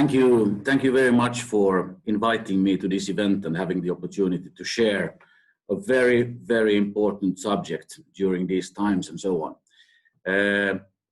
Thank you. Thank you very much for inviting me to this event and having the opportunity to share a very, very important subject during these times and so on.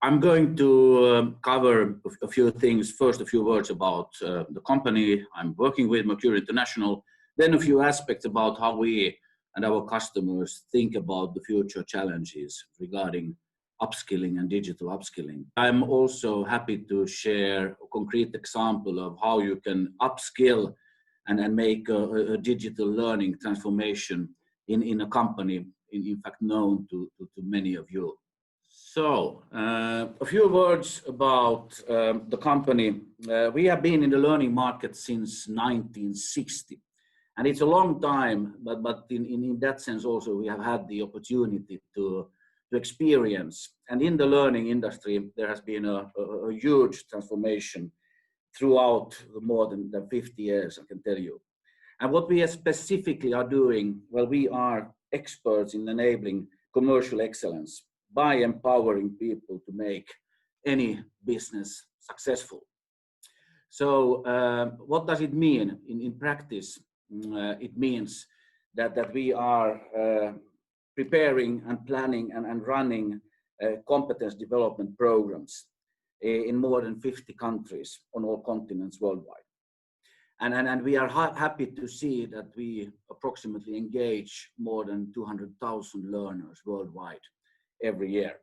I'm going to cover a few things. First, a few words about the company I'm working with, Mercuri International, then a few aspects about how we and our customers think about the future challenges regarding upskilling and digital upskilling. I'm also happy to share a concrete example of how you can upskill and make a digital learning transformation in a company, in fact known to many of you. So, a few words about the company. We have been in the learning market since 1960. And it's a long time, but in that sense also we have had the opportunity to experience. And in the learning industry, there has been a huge transformation throughout more than 50 years, I can tell you. And what we specifically are doing, well, we are experts in enabling commercial excellence by empowering people to make any business successful. So what does it mean in practice? It means that we are preparing and planning and running competence development programs in more than 50 countries on all continents worldwide. And we are happy to see that we approximately engage more than 200,000 learners worldwide every year.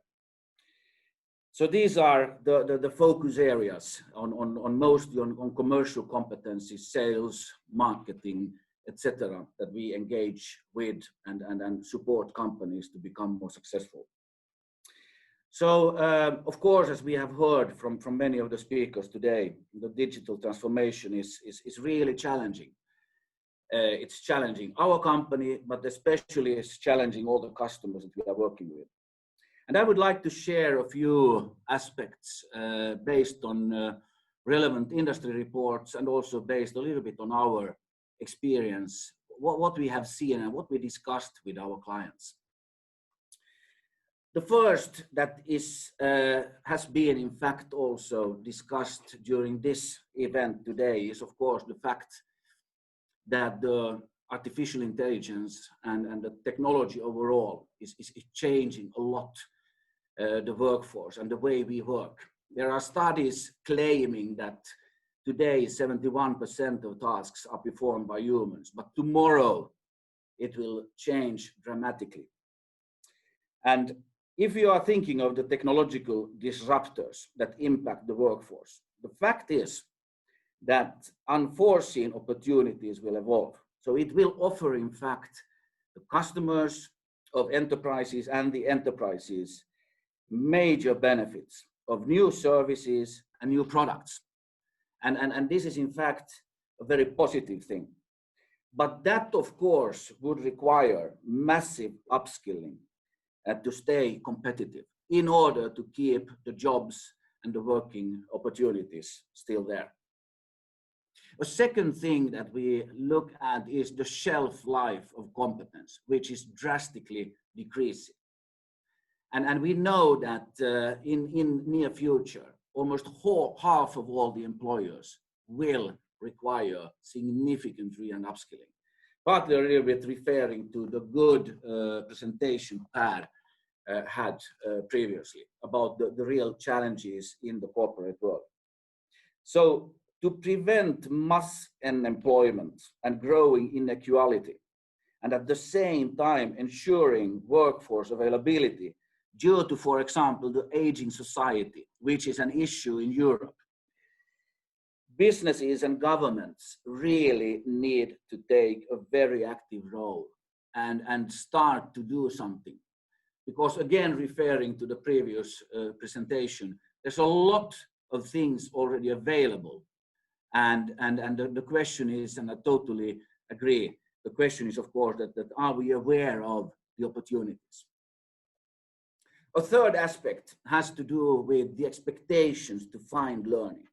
So these are the focus areas mostly on commercial competencies, sales, marketing, etc., that we engage with and support companies to become more successful. So, of course, as we have heard from many of the speakers today, the digital transformation is really challenging. It's challenging our company, but especially it's challenging all the customers that we are working with. And I would like to share a few aspects based on relevant industry reports and also based a little bit on our experience, what we have seen and what we discussed with our clients. The first that has been in fact also discussed during this event today is of course the fact that the artificial intelligence and the technology overall is changing a lot the workforce and the way we work. There are studies claiming that today 71% of tasks are performed by humans, but tomorrow it will change dramatically. And if you are thinking of the technological disruptors that impact the workforce, the fact is that unforeseen opportunities will evolve. So it will offer, in fact, the customers of enterprises and the enterprises major benefits of new services and new products. And this is, in fact, a very positive thing. But that, of course, would require massive upskilling to stay competitive in order to keep the jobs and the working opportunities still there. A second thing that we look at is the shelf life of competence, which is drastically decreasing. And we know that in near future, almost half of all the employers will require significant re- and upskilling. Partly a little bit referring to the good presentation Per had previously about the real challenges in the corporate world. So to prevent mass unemployment and growing inequality, and at the same time ensuring workforce availability due to, for example, the aging society, which is an issue in Europe, businesses and governments really need to take a very active role and start to do something. Because again, referring to the previous presentation, there's a lot of things already available. And the question is, and I totally agree, the question is, of course, that are we aware of the opportunities? A third aspect has to do with the expectations to find learning.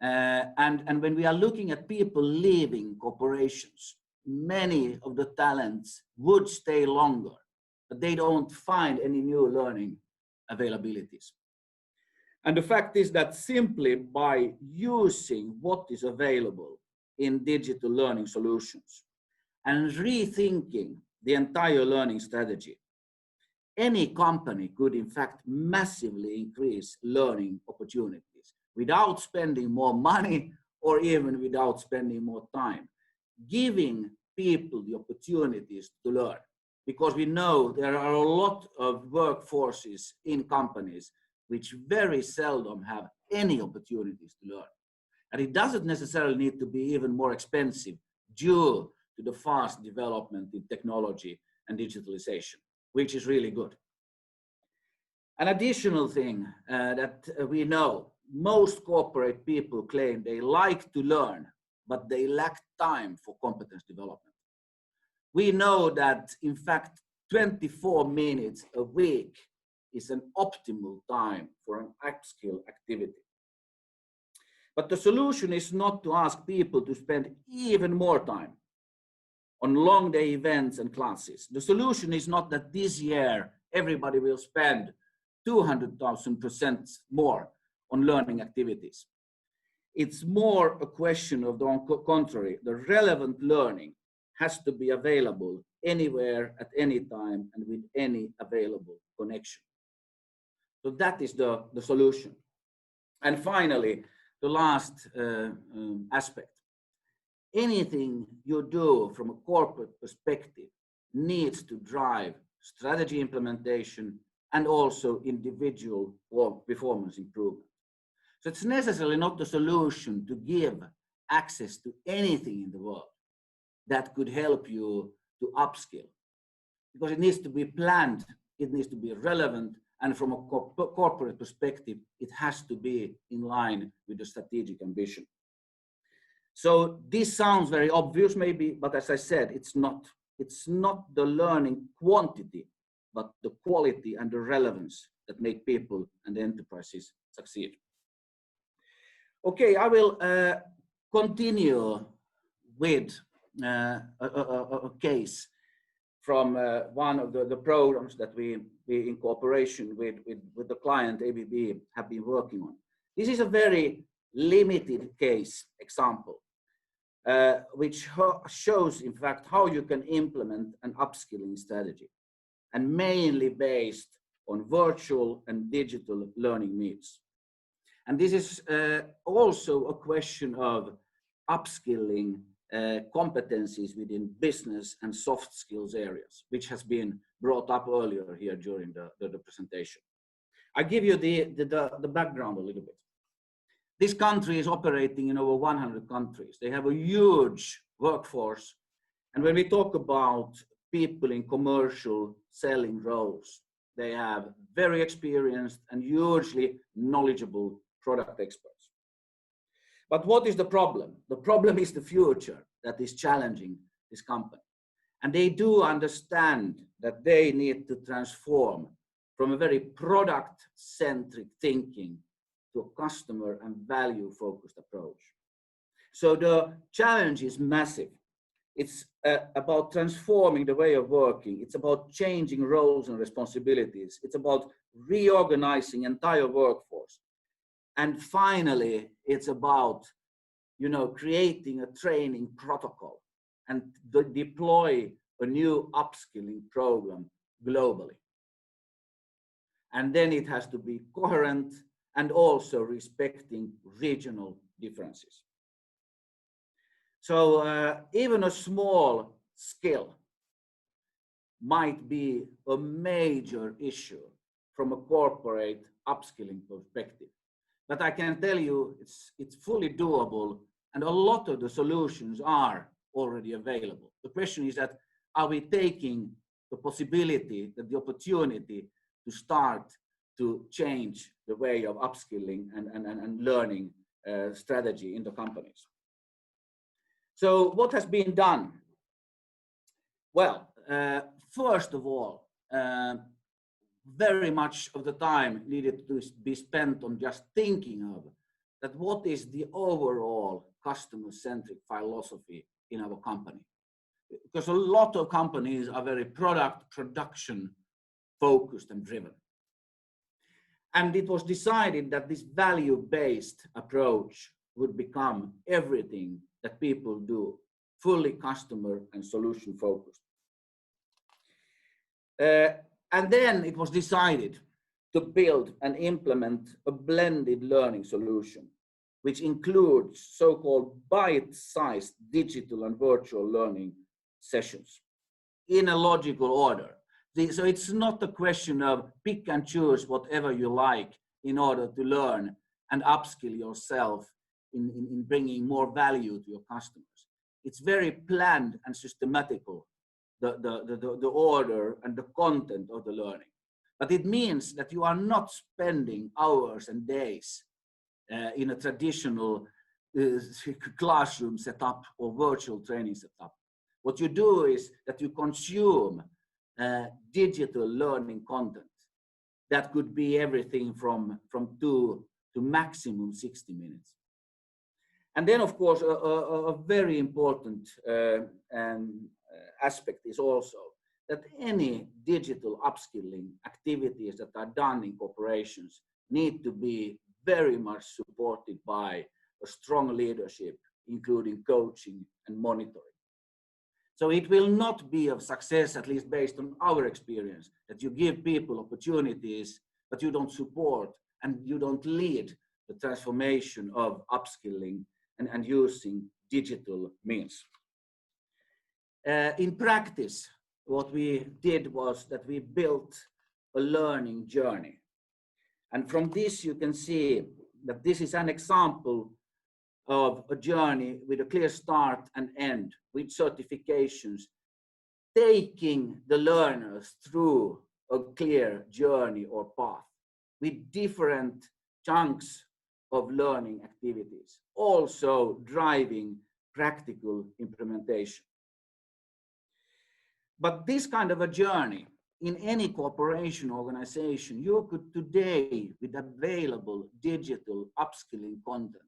And when we are looking at people leaving corporations, many of the talents would stay longer, but they don't find any new learning availabilities. And the fact is that simply by using what is available in digital learning solutions and rethinking the entire learning strategy, any company could in fact massively increase learning opportunities without spending more money or even without spending more time, giving people the opportunities to learn. Because we know there are a lot of workforces in companies which very seldom have any opportunities to learn. And it doesn't necessarily need to be even more expensive due to the fast development in technology and digitalization, which is really good. An additional thing that we know, most corporate people claim they like to learn, but they lack time for competence development. We know that, in fact, 24 minutes a week is an optimal time for an upskill activity. But the solution is not to ask people to spend even more time on long day events and classes. The solution is not that this year everybody will spend 200,000% more on learning activities. It's more a question of the contrary. The relevant learning has to be available anywhere at any time and with any available connection. So that is the solution. And finally, the last aspect. Anything you do from a corporate perspective needs to drive strategy implementation and also individual performance improvement. So it's necessarily not the solution to give access to anything in the world that could help you to upskill, because it needs to be planned, it needs to be relevant, and from a corporate perspective, it has to be in line with the strategic ambition. So this sounds very obvious maybe, but as I said, it's not. It's not the learning quantity, but the quality and the relevance that make people and enterprises succeed. Okay, I will continue with a case from one of the programs that we in cooperation with the client ABB have been working on. This is a very limited case example, which shows in fact how you can implement an upskilling strategy, and mainly based on virtual and digital learning needs. And this is also a question of upskilling competencies within business and soft skills areas, which has been brought up earlier here during the presentation. I give you the background a little bit. This country is operating in over 100 countries. They have a huge workforce. And when we talk about people in commercial selling roles, they have very experienced and hugely knowledgeable product experts. But what is the problem? The problem is the future that is challenging this company. And they do understand that they need to transform from a very product-centric thinking to a customer and value-focused approach. So the challenge is massive. It's about transforming the way of working. It's about changing roles and responsibilities. It's about reorganizing entire workforce. And finally, it's about, creating a training protocol and deploy a new upskilling program globally. And then it has to be coherent and also respecting regional differences. So even a small skill might be a major issue from a corporate upskilling perspective. But I can tell you it's fully doable, and a lot of the solutions are already available. The question is that, are we taking the possibility, the opportunity to start to change the way of upskilling and learning strategy in the companies? So what has been done? Well, first of all, very much of the time needed to be spent on just thinking of that what is the overall customer-centric philosophy in our company. Because a lot of companies are very production focused and driven. And it was decided that this value-based approach would become everything that people do, fully customer and solution focused. And then it was decided to build and implement a blended learning solution, which includes so-called bite-sized digital and virtual learning sessions in a logical order. So it's not a question of pick and choose whatever you like in order to learn and upskill yourself in bringing more value to your customers. It's very planned and systematical, the order and the content of the learning. But it means that you are not spending hours and days in a traditional classroom setup or virtual training setup. What you do is that you consume digital learning content that could be everything from 2 to maximum 60 minutes. And then, of course, a very important aspect is also that any digital upskilling activities that are done in corporations need to be very much supported by a strong leadership, including coaching and monitoring. So it will not be of success, at least based on our experience, that you give people opportunities, but you don't support and you don't lead the transformation of upskilling and using digital means. In practice, what we did was that we built a learning journey. And from this, you can see that this is an example of a journey with a clear start and end, with certifications, taking the learners through a clear journey or path with different chunks of learning activities, also driving practical implementation. But this kind of a journey in any corporation organization, you could today, with available digital upskilling content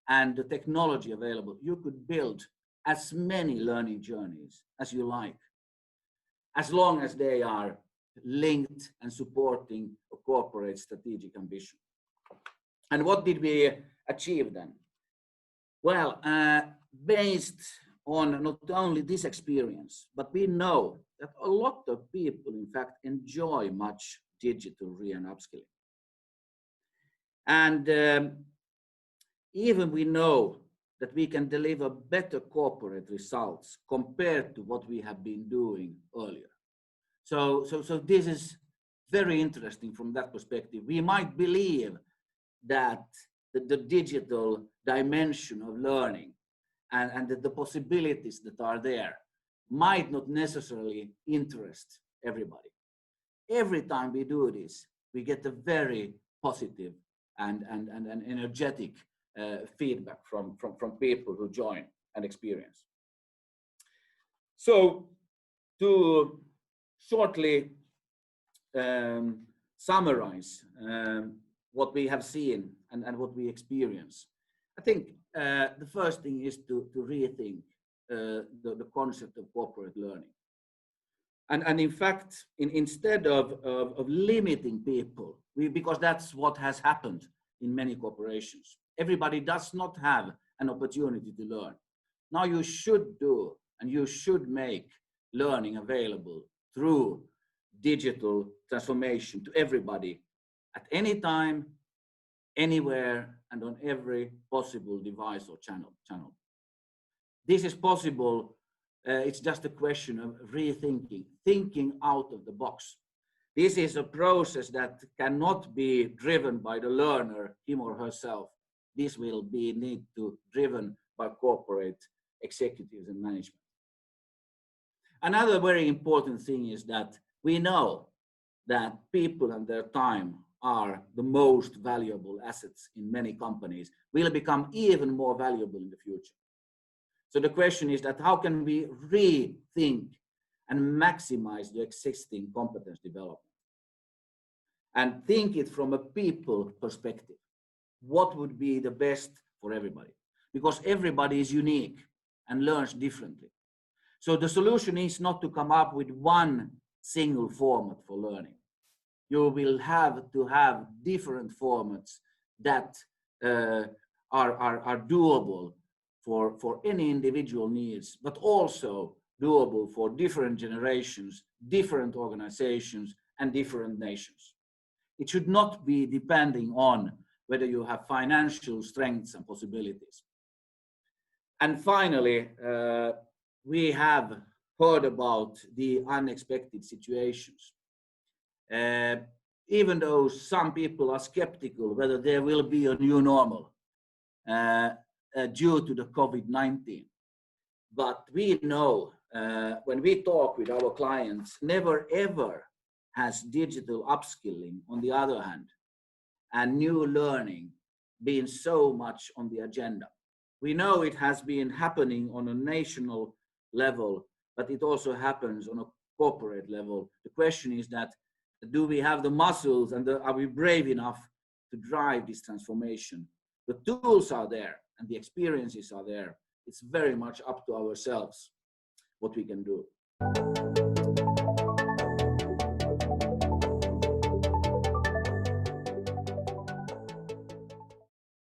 and the technology available, you could build as many learning journeys as you like, as long as they are linked and supporting a corporate strategic ambition. And what did we achieve then? Well, based on not only this experience, but we know that a lot of people, in fact, enjoy much digital re- and upskilling. And even we know that we can deliver better corporate results compared to what we have been doing earlier. So this is very interesting from that perspective. We might believe that the digital dimension of learning and the possibilities that are there might not necessarily interest everybody. Every time we do this, we get a very positive and energetic feedback from people who join and experience. So to shortly summarize what we have seen and what we experience, I think the first thing is to rethink the concept of corporate learning. And in fact, instead of limiting people, because that's what has happened in many corporations, everybody does not have an opportunity to learn. Now you should do and you should make learning available through digital transformation to everybody at any time, anywhere, and on every possible device or channel. This is possible. It's just a question of rethinking, thinking out of the box. This is a process that cannot be driven by the learner, him or herself. This will be driven by corporate executives and management. Another very important thing is that we know that people and their time are the most valuable assets in many companies, will become even more valuable in the future. So the question is that how can we rethink and maximize the existing competence development? And think it from a people perspective. What would be the best for everybody? Because everybody is unique and learns differently. So the solution is not to come up with one single format for learning. you will have to have different formats that are doable for any individual needs, but also doable for different generations, different organizations, and different nations. It should not be depending on whether you have financial strengths and possibilities. And finally, we have heard about the unexpected situations. Even though some people are skeptical whether there will be a new normal due to the COVID-19. But we know when we talk with our clients, never ever has digital upskilling, on the other hand, and new learning been so much on the agenda. We know it has been happening on a national level, but it also happens on a corporate level. The question is that, do we have the muscles and are we brave enough to drive this transformation? The tools are there and the experiences are there. It's very much up to ourselves what we can do.